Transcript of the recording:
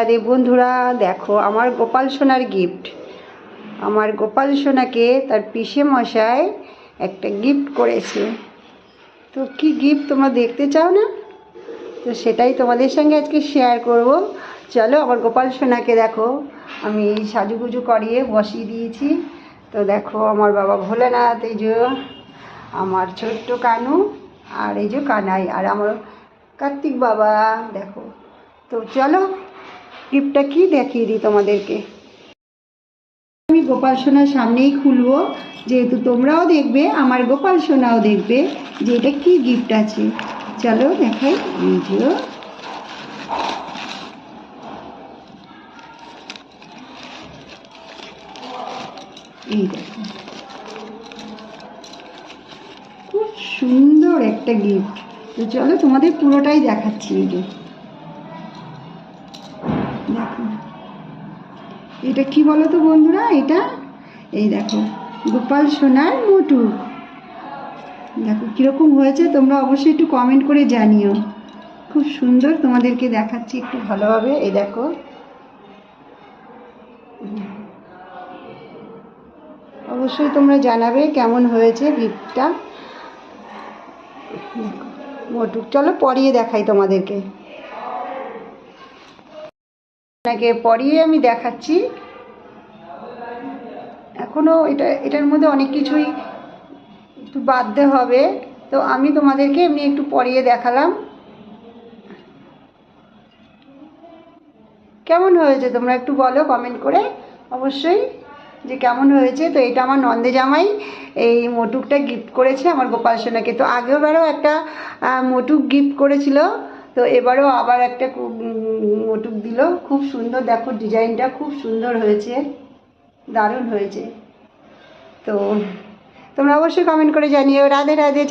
আরে বন্ধুরা, দেখো আমার গোপাল সোনার গিফট। আমার গোপাল সোনাকে তার পিসে মশাই একটা গিফট করেছে। তো কি গিফট তোমরা দেখতে চাও না? তো সেটাই তোমাদের সঙ্গে আজকে শেয়ার করব। চলো, আমার গোপাল সোনাকে দেখো আমি সাজুগুজু করিয়ে বসিয়ে দিয়েছি। তো দেখো আমার বাবা ভোলেনাথ, এই যে আমার ছোট্ট কানু, আর এই যে কানাই, আর আমার কার্তিক বাবা। দেখো, তো চলো গিফটটা কি দেখিয়ে দিই তোমাদেরকে। আমি গোপাল সোনার সামনেই খুলবো, যেহেতু তোমরাও দেখবে, আমার গোপাল সোনাও দেখবে যে এটা কি গিফট আছে। চলো দেখাই। এই যে এই দেখো, খুব সুন্দর একটা গিফট। তো চলো তোমাদের পুরোটাই দেখাচ্ছি। এই যে দেখো, এটা কি বলো তো বন্ধুরা? এটা এই দেখো গোপাল সোনার মোটুক। দেখো কীরকম হয়েছে, তোমরা অবশ্যই একটু কমেন্ট করে জানিও। খুব সুন্দর, তোমাদেরকে দেখাচ্ছি একটু ভালোভাবে। এই দেখো, অবশ্যই তোমরা জানাবে কেমন হয়েছে গিফটটা। মোটুক, চলো পরিয়ে দেখাই তোমাদেরকে। আপনাকে পরিয়ে আমি দেখাচ্ছি। এখনও এটার মধ্যে অনেক কিছুই একটু বাঁধতে হবে, তো আমি তোমাদেরকে এমনি একটু পরিয়ে দেখালাম। কেমন হয়েছে তোমরা একটু বলো কমেন্ট করে অবশ্যই যে কেমন হয়েছে। তো এটা আমার নন্দে জামাই এই মোটুকটা গিফট করেছে আমার গোপাল সোনাকে। তো আগেরবারও একটা মোটুক গিফট করেছিল, তো এবারও আবার একটা মোটুক দিল। খুব সুন্দর, দেখো ডিজাইনটা খুব সুন্দর হয়েছে, দারুণ হয়েছে। তো তোমরা অবশ্যই কমেন্ট করে জানিও। রাধে রাধে।